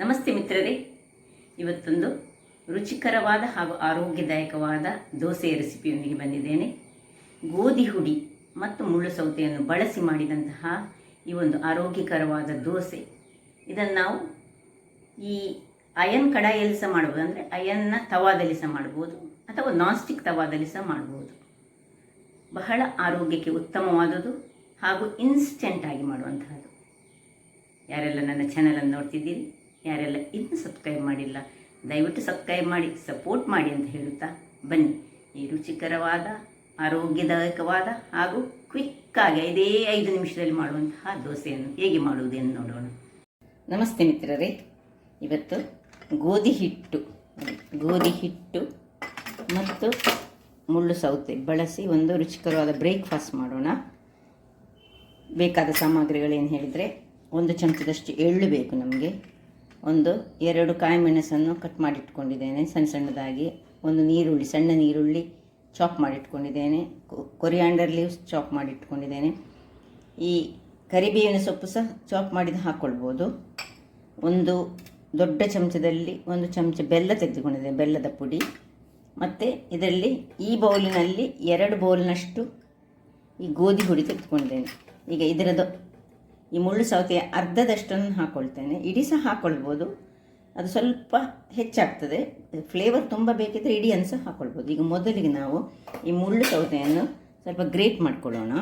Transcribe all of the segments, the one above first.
ನಮಸ್ತೆ ಮಿತ್ರರೇ, ಇವತ್ತೊಂದು ರುಚಿಕರವಾದ ಹಾಗೂ ಆರೋಗ್ಯದಾಯಕವಾದ ದೋಸೆಯ ರೆಸಿಪಿಯೊಂದಿಗೆ ಬಂದಿದ್ದೇನೆ. ಗೋಧಿ ಹುಡಿ ಮತ್ತು ಮುಳ್ಳು ಸೌತೆಯನ್ನು ಬಳಸಿ ಮಾಡಿದಂತಹ ಈ ಒಂದು ಆರೋಗ್ಯಕರವಾದ ದೋಸೆ, ಇದನ್ನು ನಾವು ಈ ಅಯನ್ ಕಡಾಯಿಯಲ್ಲಿ ಸಹ ಮಾಡ್ಬೋದು, ಅಂದರೆ ಅಯನ್ನ ತವಾದಲ್ಲಿ ಸಹ ಮಾಡ್ಬೋದು ಅಥವಾ ನಾನ್ ಸ್ಟಿಕ್ ತವಾದಲ್ಲಿ ಸಹ ಮಾಡ್ಬೋದು. ಬಹಳ ಆರೋಗ್ಯಕ್ಕೆ ಉತ್ತಮವಾದದ್ದು ಹಾಗೂ ಇನ್ಸ್ಟೆಂಟಾಗಿ ಮಾಡುವಂತಹದ್ದು. ಯಾರೆಲ್ಲ ನನ್ನ ಚಾನಲನ್ನು ನೋಡ್ತಿದ್ದೀರಿ, ಯಾರೆಲ್ಲ ಇನ್ನೂ ಸಬ್ಸ್ಕ್ರೈಬ್ ಮಾಡಿಲ್ಲ, ದಯವಿಟ್ಟು ಸಬ್ಸ್ಕ್ರೈಬ್ ಮಾಡಿ ಸಪೋರ್ಟ್ ಮಾಡಿ ಅಂತ ಹೇಳುತ್ತಾ ಬನ್ನಿ ಈ ರುಚಿಕರವಾದ ಆರೋಗ್ಯದಾಯಕವಾದ ಹಾಗೂ ಕ್ವಿಕ್ಕಾಗಿ 5 ನಿಮಿಷದಲ್ಲಿ ಮಾಡುವಂತಹ ದೋಸೆಯನ್ನು ಹೇಗೆ ಮಾಡುವುದೆಂದು ನೋಡೋಣ. ನಮಸ್ತೆ ಮಿತ್ರರೇ, ಇವತ್ತು ಗೋಧಿ ಹಿಟ್ಟು ಮತ್ತು ಮುಳ್ಳು ಸೌತೆ ಬಳಸಿ ಒಂದು ರುಚಿಕರವಾದ ಬ್ರೇಕ್ಫಾಸ್ಟ್ ಮಾಡೋಣ. ಬೇಕಾದ ಸಾಮಗ್ರಿಗಳೇನು ಹೇಳಿದರೆ, 1 ಚಮಚದಷ್ಟು ಎಳ್ಳು ಬೇಕು ನಮಗೆ, 2 ಕಾಯಿ ಮೆಣಸನ್ನು ಕಟ್ ಮಾಡಿಟ್ಕೊಂಡಿದ್ದೇನೆ ಸಣ್ಣದಾಗಿ, 1 ನೀರುಳ್ಳಿ, ಸಣ್ಣ ನೀರುಳ್ಳಿ ಚಾಪ್ ಮಾಡಿಟ್ಕೊಂಡಿದ್ದೇನೆ, ಕೊರಿಯಾಂಡರ್ ಲೀವ್ಸ್ ಚಾಪ್ ಮಾಡಿಟ್ಕೊಂಡಿದ್ದೇನೆ, ಈ ಕರಿಬೇವಿನ ಸೊಪ್ಪು ಸಹ ಚಾಪ್ ಮಾಡಿದ ಹಾಕ್ಕೊಳ್ಬೋದು. 1 ದೊಡ್ಡ ಚಮಚದಲ್ಲಿ 1 ಚಮಚ ಬೆಲ್ಲ ತೆಗೆದುಕೊಂಡಿದ್ದೇನೆ, ಬೆಲ್ಲದ ಪುಡಿ. ಮತ್ತು ಇದರಲ್ಲಿ ಈ ಬೌಲಿನಲ್ಲಿ 2 ಬೌಲ್ನಷ್ಟು ಈ ಗೋಧಿ ಹುಡಿ ತೆಗೆದುಕೊಂಡಿದ್ದೇನೆ. ಈಗ ಇದರದ್ದು ಈ ಮುಳ್ಳು ಸೌತೆಯ ಅರ್ಧದಷ್ಟನ್ನು ಹಾಕ್ಕೊಳ್ತೇನೆ. ಇಡೀ ಸಹ ಹಾಕ್ಕೊಳ್ಬೋದು, ಅದು ಸ್ವಲ್ಪ ಹೆಚ್ಚಾಗ್ತದೆ. ಫ್ಲೇವರ್ ತುಂಬ ಬೇಕಿದ್ದರೆ ಇಡಿಯನ್ನು ಸಹ ಹಾಕ್ಕೊಳ್ಬೋದು. ಈಗ ಮೊದಲಿಗೆ ನಾವು ಈ ಮುಳ್ಳು ಸೌತೆಯನ್ನು ಸ್ವಲ್ಪ ಗ್ರೇಟ್ ಮಾಡ್ಕೊಳ್ಳೋಣ.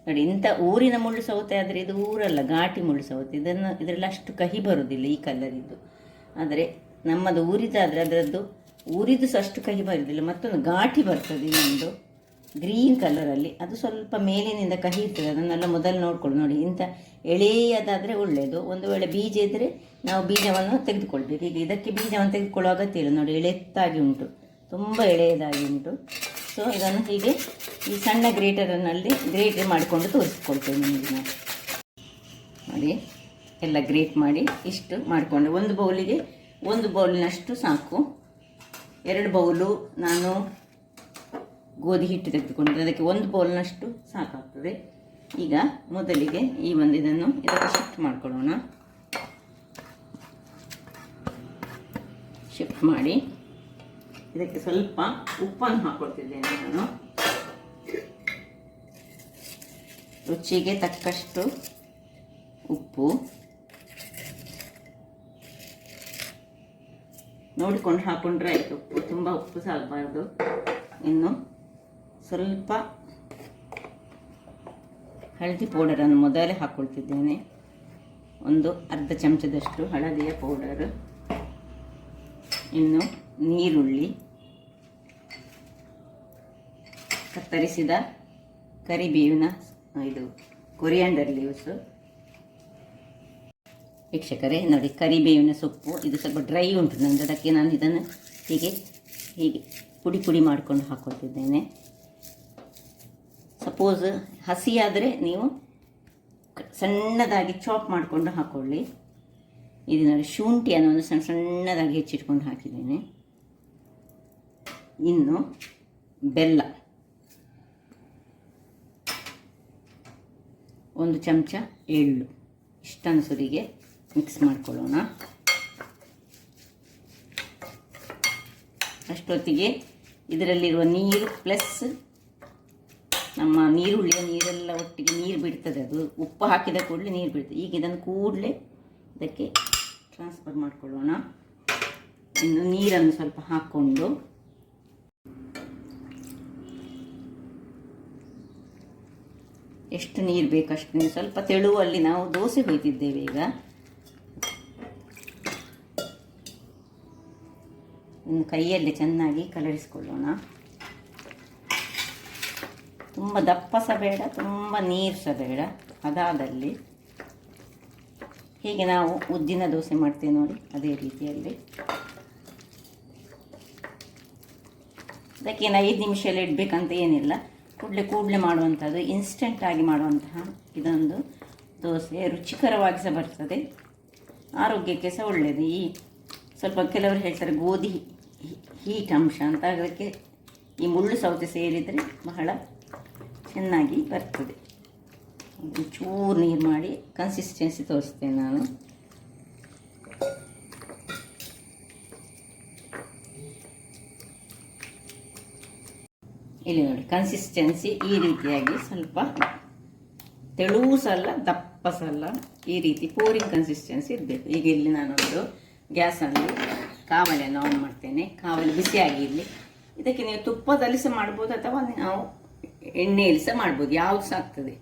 ನೋಡಿ, ಇಂಥ ಊರಿನ ಮುಳ್ಳು ಸೌತೆ ಆದರೆ ಇದು ಊರಲ್ಲ, ಘಾಟಿ ಮುಳ್ಳು ಸೌತೆ. ಇದರಲ್ಲಿ ಅಷ್ಟು ಕಹಿ ಬರೋದಿಲ್ಲ ಈ ಕಲರಿದ್ದು. ಆದರೆ ನಮ್ಮದು ಊರಿದ್ದಾದರೆ ಅದರದ್ದು ಊರಿದ್ದು ಸಹ ಅಷ್ಟು ಕಹಿ ಬರೋದಿಲ್ಲ. ಮತ್ತೊಂದು ಘಾಟಿ ಬರ್ತದೆ, ಇನ್ನೊಂದು ಗ್ರೀನ್ ಕಲರಲ್ಲಿ, ಅದು ಸ್ವಲ್ಪ ಮೇಲಿನಿಂದ ಕಹಿ ಇರ್ತದೆ. ಅದನ್ನೆಲ್ಲ ಮೊದಲು ನೋಡ್ಕೊಳ್ಳಿ. ನೋಡಿ, ಇಂಥ ಎಳೆಯದಾದರೆ ಒಳ್ಳೆಯದು. ಒಂದು ವೇಳೆ ಬೀಜ ಇದ್ದರೆ ನಾವು ಬೀಜವನ್ನು ತೆಗೆದುಕೊಳ್ಬೇಕು. ಈಗ ಇದಕ್ಕೆ ಬೀಜವನ್ನು ತೆಗೆದುಕೊಳ್ಳೋ ಅಗತ್ಯ ಇಲ್ಲ. ನೋಡಿ, ಎಳೆತ್ತಾಗಿ ಉಂಟು, ತುಂಬ ಎಳೆಯದಾಗಿ ಉಂಟು. ಸೊ ಇದನ್ನು ಹೀಗೆ ಈ ಸಣ್ಣ ಗ್ರೇಟರ್ನಲ್ಲಿ ಗ್ರೇಟ್ ಮಾಡಿಕೊಂಡು ತೋರಿಸ್ಕೊಳ್ತೇವೆ ನಿಮಗೆ ನಾನು. ನೋಡಿ, ಎಲ್ಲ ಗ್ರೇಟ್ ಮಾಡಿ ಇಷ್ಟು ಮಾಡಿಕೊಂಡು 1 ಬೌಲಿಗೆ 1 ಬೌಲಿನಷ್ಟು ಸಾಕು. 2 ಬೌಲು ನಾನು ಗೋಧಿ ಹಿಟ್ಟು ತೆಗೆದುಕೊಂಡಿದ್ದೆ, ಅದಕ್ಕೆ 1 ಬೌಲ್ನಷ್ಟು ಸಾಕಾಗ್ತದೆ. ಈಗ ಮೊದಲಿಗೆ ಈ ಇದನ್ನು ಇದಕ್ಕೆ ಶಿಫ್ಟ್ ಮಾಡ್ಕೊಳ್ಳೋಣ. ಶಿಫ್ಟ್ ಮಾಡಿ ಇದಕ್ಕೆ ಸ್ವಲ್ಪ ಉಪ್ಪನ್ನು ಹಾಕ್ಕೊಳ್ತಿದ್ದೇನೆ ನಾನು. ರುಚಿಗೆ ತಕ್ಕಷ್ಟು ಉಪ್ಪು ನೋಡಿಕೊಂಡು ಹಾಕೊಂಡ್ರೆ ಆಯಿತು. ಉಪ್ಪು ತುಂಬ ಉಪ್ಪು ಸಹ ಆಗಬಾರ್ದು. ಇನ್ನು ಸ್ವಲ್ಪ ಹಳದಿ ಪೌಡರನ್ನು ಮೊದಲೇ ಹಾಕ್ಕೊಳ್ತಿದ್ದೇನೆ, 1 ಅರ್ಧ ಚಮಚದಷ್ಟು ಹಳದಿಯ ಪೌಡರ್. ಇನ್ನು ನೀರುಳ್ಳಿ, ಕತ್ತರಿಸಿದ ಕರಿಬೇವಿನ ಕೊರಿಯಾಂಡರ್ ಲೀವ್ಸು. ವೀಕ್ಷಕರೇ ನೋಡಿ, ಕರಿಬೇವಿನ ಸೊಪ್ಪು ಇದು ಸ್ವಲ್ಪ ಡ್ರೈ ಉಂಟು ನಂದು, ಅದಕ್ಕೆ ನಾನು ಇದನ್ನು ಹೀಗೆ ಪುಡಿ ಮಾಡಿಕೊಂಡು ಹಾಕ್ಕೊಳ್ತಿದ್ದೇನೆ. ಸಪೋಸ್ ಹಸಿಯಾದರೆ ನೀವು ಸಣ್ಣದಾಗಿ ಚಾಪ್ ಮಾಡಿಕೊಂಡು ಹಾಕ್ಕೊಳ್ಳಿ. ಇದು ನೋಡಿ, ಶುಂಠಿಯನ್ನು ಒಂದು ಸಣ್ಣದಾಗಿ ಹೆಚ್ಚಿಟ್ಕೊಂಡು ಹಾಕಿದ್ದೇನೆ. ಇನ್ನು ಬೆಲ್ಲ, 1 ಚಮಚ ಎಳ್ಳು, ಇಷ್ಟನ್ನು ಸುರಿಗೆ ಮಿಕ್ಸ್ ಮಾಡ್ಕೊಳ್ಳೋಣ. ಅಷ್ಟೊತ್ತಿಗೆ ಇದರಲ್ಲಿರುವ ನೀರು ಪ್ಲಸ್ ನಮ್ಮ ನೀರುಳ್ಳಿಯ ನೀರೆಲ್ಲ ಒಟ್ಟಿಗೆ ನೀರು ಬಿಡ್ತದೆ. ಅದು ಉಪ್ಪು ಹಾಕಿದ ಕೂಡಲೇ ನೀರು ಬಿಡ್ತದೆ. ಈಗ ಇದನ್ನು ಕೂಡಲೇ ಇದಕ್ಕೆ ಟ್ರಾನ್ಸ್ಫರ್ ಮಾಡಿಕೊಳ್ಳೋಣ. ಇನ್ನು ನೀರನ್ನು ಸ್ವಲ್ಪ ಹಾಕ್ಕೊಂಡು ಎಷ್ಟು ನೀರು ಬೇಕಷ್ಟು ನೀರು, ಸ್ವಲ್ಪ ತೆಳುವಲ್ಲಿ ನಾವು ದೋಸೆ ಹೊಯ್ತಿದ್ದೇವೆ. ಈಗ ಇನ್ನು ಕೈಯಲ್ಲಿ ಚೆನ್ನಾಗಿ ಕಲರಿಸಿಕೊಳ್ಳೋಣ. ತುಂಬ ದಪ್ಪ ಸಹ ಬೇಡ, ತುಂಬ ನೀರು ಸಹ ಬೇಡ. ಅದಾದಲ್ಲಿ ಹೀಗೆ ನಾವು ಉದ್ದಿನ ದೋಸೆ ಮಾಡ್ತೇವೆ ನೋಡಿ, ಅದೇ ರೀತಿಯಲ್ಲಿ. ಅದಕ್ಕೇನು 5 ನಿಮಿಷದಲ್ಲಿ ಇಡಬೇಕಂತ ಏನಿಲ್ಲ, ಕೂಡಲೇ ಮಾಡುವಂಥದ್ದು, ಇನ್ಸ್ಟೆಂಟಾಗಿ ಮಾಡುವಂತಹ ಇದೊಂದು ದೋಸೆ. ರುಚಿಕರವಾಗಿ ಸಹ ಬರ್ತದೆ, ಆರೋಗ್ಯಕ್ಕೆ ಸಹ ಒಳ್ಳೆಯದು. ಸ್ವಲ್ಪ ಕೆಲವರು ಹೇಳ್ತಾರೆ ಗೋಧಿ ಹೀಟ್ ಅಂಶ ಅಂತ, ಅದಕ್ಕೆ ಈ ಮುಳ್ಳು ಸೌತೆ ಸೇರಿದರೆ ಬಹಳ ಚೆನ್ನಾಗಿ ಬರ್ತದೆ. ಚೂರು ನೀರು ಮಾಡಿ ಕನ್ಸಿಸ್ಟೆನ್ಸಿ ತೋರಿಸ್ತೇನೆ ನಾನು. ಇಲ್ಲಿ ನೋಡಿ ಕನ್ಸಿಸ್ಟೆನ್ಸಿ ಈ ರೀತಿಯಾಗಿ, ಸ್ವಲ್ಪ ತೆಳುವು ಸಲ್ಲ ದಪ್ಪ ಸಲ್ಲ, ಈ ರೀತಿ ಪೋರಿಂಗ್ ಕನ್ಸಿಸ್ಟೆನ್ಸಿ ಇರಬೇಕು. ಈಗ ಇಲ್ಲಿ ನಾನೊಂದು ಗ್ಯಾಸಲ್ಲಿ ಕಾವಲಿಯನ್ನು ಆನ್ ಮಾಡ್ತೇನೆ. ಕಾವಲಿ ಬಿಸಿಯಾಗಿರಲಿ. ಇದಕ್ಕೆ ನೀವು ತುಪ್ಪದಲ್ಲಿ ಸಹ ಮಾಡ್ಬೋದು ಅಥವಾ ನಾವು ಎಣ್ಣೆಯಲ್ಲಿ ಸಹ ಮಾಡ್ಬೋದು, ಯಾವುದು ಸಹ ಆಗ್ತದೆ.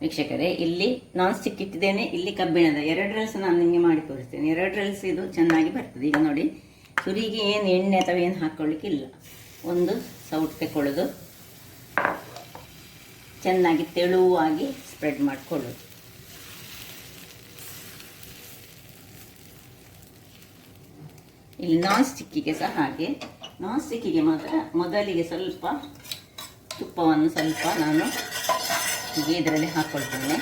ವೀಕ್ಷಕರೇ, ಇಲ್ಲಿ ನಾನ್ ಸ್ಟಿಕ್ ಇಟ್ಟಿದ್ದೇನೆ, ಇಲ್ಲಿ ಕಬ್ಬಿಣದ 2 ಸಹ ನಾನು ನಿಮಗೆ ಮಾಡಿ ತೋರಿಸ್ತೇನೆ. 2 ಇದು ಚೆನ್ನಾಗಿ ಬರ್ತದೆ. ಈಗ ನೋಡಿ, ಸುರಿಗೆ ಏನು ಎಣ್ಣೆ ಅಥವಾ ಏನು ಹಾಕ್ಕೊಳ್ಳಿಕ್ಕಿಲ್ಲ. ಒಂದು ಸೌಟ್ ತಗೊಳ್ಳೋದು, ಚೆನ್ನಾಗಿ ತೆಳುವಾಗಿ ಸ್ಪ್ರೆಡ್ ಮಾಡಿಕೊಳ್ಳೋದು. ಇಲ್ಲಿ ನಾನ್ ಸ್ಟಿಕ್ಕಿಗೆ ಸಹ ಹಾಗೆ. ನಾನ್ ಸ್ಟಿಕ್ಕಿಗೆ ಮಾತ್ರ ಮೊದಲಿಗೆ ಸ್ವಲ್ಪ ತುಪ್ಪವನ್ನು ಸ್ವಲ್ಪ ನಾನು ಹೀಗೆ ಇದರಲ್ಲಿ ಹಾಕ್ಕೊಳ್ತೇನೆ.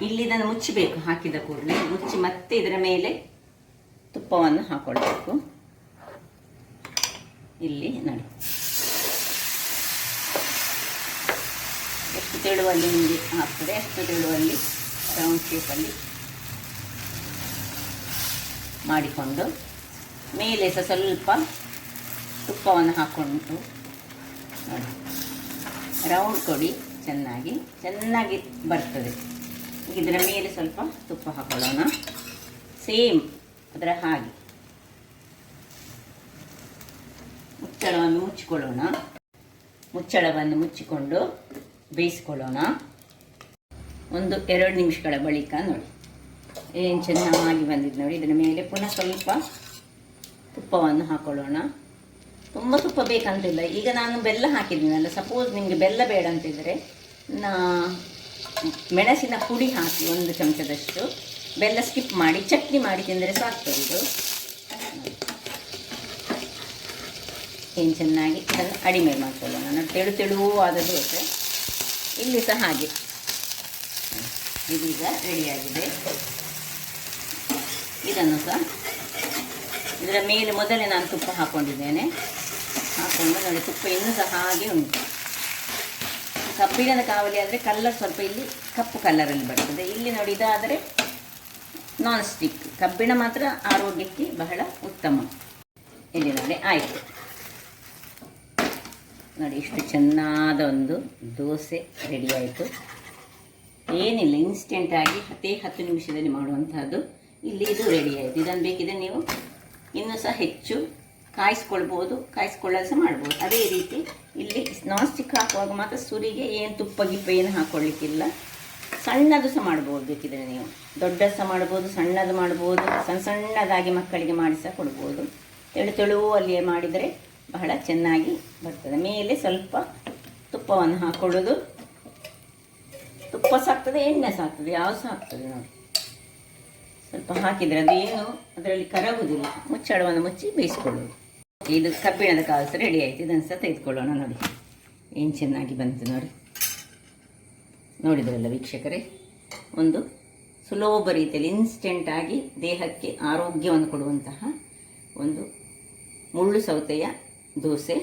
ಇಲ್ಲಿ ಇದನ್ನು ಮುಚ್ಚಬೇಕು. ಹಾಕಿದ ಕೂಡಲೇ ಮುಚ್ಚಿ ಮತ್ತೆ ಇದರ ಮೇಲೆ ತುಪ್ಪವನ್ನು ಹಾಕ್ಕೊಳ್ಬೇಕು. ಇಲ್ಲಿ ನೋಡಿ, ಎಷ್ಟು ತೆಳುವಲ್ಲಿ ನಿಮಗೆ ಆಗ್ತದೆ ಅಷ್ಟು ತೆಳುವಲ್ಲಿ ರೌಂಡ್ ಶೇಪಲ್ಲಿ ಮಾಡಿಕೊಂಡು ಮೇಲೆ ಸಹ ಸ್ವಲ್ಪ ತುಪ್ಪವನ್ನು ಹಾಕ್ಕೊಂಡು ನೋಡಿ ರೌಂಡ್ ಕೊಡಿ. ಚೆನ್ನಾಗಿ ಬರ್ತದೆ. ಈಗ ಇದರ ಮೇಲೆ ಸ್ವಲ್ಪ ತುಪ್ಪ ಹಾಕೊಳ್ಳೋಣ. ಸೇಮ್ ಅದರ ಹಾಗೆ ಮುಚ್ಚಳವನ್ನು ಮುಚ್ಚಿಕೊಳ್ಳೋಣ. ಮುಚ್ಚಳವನ್ನು ಮುಚ್ಚಿಕೊಂಡು ಬೇಯಿಸ್ಕೊಳ್ಳೋಣ. 1-2 ನಿಮಿಷಗಳ ಬಳಿಕ ನೋಡಿ ಏನು ಚೆನ್ನಾಗಿ ಬಂದಿದೆ ನೋಡಿ. ಇದರ ಮೇಲೆ ಪುನಃ ಸ್ವಲ್ಪ ತುಪ್ಪವನ್ನು ಹಾಕೊಳ್ಳೋಣ. ತುಂಬ ತುಪ್ಪ ಬೇಕಂತಿಲ್ಲ. ಈಗ ನಾನು ಬೆಲ್ಲ ಹಾಕಿದ್ದೀನಲ್ಲ, ಸಪೋಸ್ ನಿಮಗೆ ಬೆಲ್ಲ ಬೇಡ ಅಂತಿದ್ದರೆ ಮೆಣಸಿನ ಪುಡಿ ಹಾಕಿ 1 ಚಮಚದಷ್ಟು, ಬೆಲ್ಲ ಸ್ಕಿಪ್ ಮಾಡಿ ಚಟ್ನಿ ಮಾಡಿ ತಿಂದರೆ ಸಾಕ್ತದೆ. ಇದು ಏನು ಚೆನ್ನಾಗಿ ಅದನ್ನು ಅಡಿಮೆ ಮಾಡ್ಕೊಳ್ಳೋಣ. ನಾನು ತೆಳುವಾದ ದೋಸೆ ಇಲ್ಲಿ ಸಹ ಹಾಗೆ ಇದೀಗ ರೆಡಿಯಾಗಿದೆ. ಇದನ್ನು ಸಹ ಇದರ ಮೇಲೆ ಮೊದಲೇ ನಾನು ತುಪ್ಪ ಹಾಕ್ಕೊಂಡಿದ್ದೇನೆ. ಹಾಕ್ಕೊಂಡು ನೋಡಿ, ತುಪ್ಪ ಇನ್ನೂ ಸಹ ಹಾಗೆ ಉಂಟು. ಕಬ್ಬಿಣದ ಕಾವಲಿ ಆದರೆ ಕಲರ್ ಸ್ವಲ್ಪ ಇಲ್ಲಿ ಕಪ್ಪು ಕಲರಲ್ಲಿ ಬರ್ತದೆ. ಇಲ್ಲಿ ನೋಡಿ, ಇದಾದರೆ ನಾನ್ ಸ್ಟಿಕ್. ಕಬ್ಬಿಣ ಮಾತ್ರ ಆರೋಗ್ಯಕ್ಕೆ ಬಹಳ ಉತ್ತಮ. ಇಲ್ಲಿ ನೋಡಿ ಆಯಿತು ನೋಡಿ, ಇಷ್ಟು ಚೆನ್ನಾದ ಒಂದು ದೋಸೆ ರೆಡಿ ಆಯಿತು. ಏನಿಲ್ಲ, ಇನ್ಸ್ಟೆಂಟಾಗಿ 10 ನಿಮಿಷದಲ್ಲಿ ಮಾಡುವಂತಹದ್ದು. ಇಲ್ಲಿ ಇದು ರೆಡಿ ಆಯಿತು. ಇದನ್ನು ಬೇಕಿದ್ರೆ ನೀವು ಇನ್ನೂ ಸಹ ಹೆಚ್ಚು ಕಾಯಿಸ್ಕೊಳ್ಬೋದು, ಕಾಯಿಸ್ಕೊಳ್ಳಲು ಸಹ ಮಾಡ್ಬೋದು. ಅದೇ ರೀತಿ ಇಲ್ಲಿ ನಾನ್ ಸ್ಟಿಕ್ ಹಾಕುವಾಗ ಮಾತ್ರ ಸುರಿಗೆ ಏನು ತುಪ್ಪ ಗಿಪ್ಪ ಏನು ಹಾಕ್ಕೊಳ್ಳಿಕ್ಕಿಲ್ಲ. ಸಣ್ಣದು ಸಹ ಮಾಡ್ಬೋದು, ಬೇಕಿದ್ರೆ ನೀವು ದೊಡ್ಡದು ಸಹ ಮಾಡ್ಬೋದು, ಸಣ್ಣದು ಮಾಡ್ಬೋದು. ಸಣ್ಣದಾಗಿ ಮಕ್ಕಳಿಗೆ ಮಾಡಿ ಸಹ ಕೊಡ್ಬೋದು. ತೆಳುವಲ್ಲಿಯೇ ಮಾಡಿದರೆ ಬಹಳ ಚೆನ್ನಾಗಿ ಬರ್ತದೆ. ಮೇಲೆ ಸ್ವಲ್ಪ ತುಪ್ಪವನ್ನು ಹಾಕ್ಕೊಳ್ಳೋದು. ತುಪ್ಪ ಸಾಕ್ತದೆ, ಎಣ್ಣೆ ಸಾಕ್ತದೆ, ಯಾವ ಸಹ ಆಗ್ತದೆ ನೋಡಿ. ಸ್ವಲ್ಪ ಹಾಕಿದರೆ ಅದು ಏನು ಅದರಲ್ಲಿ ಕರಗುವುದಿಲ್ಲ. ಮುಚ್ಚಳವನ್ನು ಮುಚ್ಚಿ ಬೇಯಿಸ್ಕೊಳ್ಳೋದು. ಇದು ಕಬ್ಬಿಣದ ಕಾಸು ರೆಡಿ ಆಯಿತು. ಇದನ್ನು ಸಹ ತೆಗೆದುಕೊಳ್ಳೋಣ. ನೋಡಿ ಏನು ಚೆನ್ನಾಗಿ ಬಂತು ನೋಡಿ. ನೋಡಿದ್ರಲ್ಲ ವೀಕ್ಷಕರೇ, ಒಂದು ಸುಲಭ ರೀತಿಯಲ್ಲಿ ಇನ್ಸ್ಟೆಂಟಾಗಿ ದೇಹಕ್ಕೆ ಆರೋಗ್ಯವನ್ನು ಕೊಡುವಂತಹ ಒಂದು ಮುಳ್ಳು ಸೌತೆಯ ದೋಸೆ.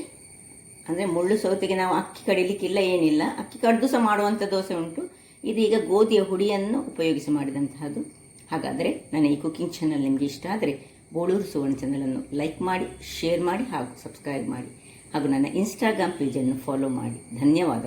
ಅಂದರೆ ಮುಳ್ಳು ಸೌತೆಗೆ ನಾವು ಅಕ್ಕಿ ಕಡಿಲಿಕ್ಕಿಲ್ಲ, ಏನಿಲ್ಲ. ಅಕ್ಕಿ ಕಡ್ದು ಸಹ ಮಾಡುವಂಥ ದೋಸೆ ಉಂಟು. ಇದೀಗ ಗೋಧಿಯ ಹುಡಿಯನ್ನು ಉಪಯೋಗಿಸಿ ಮಾಡಿದಂತಹದ್ದು. ಹಾಗಾದರೆ ನನ್ನ ಈ ಕುಕಿಂಗ್ ಚಾನಲ್ ನಿಮಗೆ ಇಷ್ಟ ಆದರೆ ಬೋಳೂರು ಸುವರ್ಣ ಚಾನಲನ್ನು ಲೈಕ್ ಮಾಡಿ, ಶೇರ್ ಮಾಡಿ ಹಾಗೂ ಸಬ್ಸ್ಕ್ರೈಬ್ ಮಾಡಿ ಹಾಗೂ ನನ್ನ ಇನ್ಸ್ಟಾಗ್ರಾಮ್ ಪೇಜನ್ನು ಫಾಲೋ ಮಾಡಿ. ಧನ್ಯವಾದಗಳು.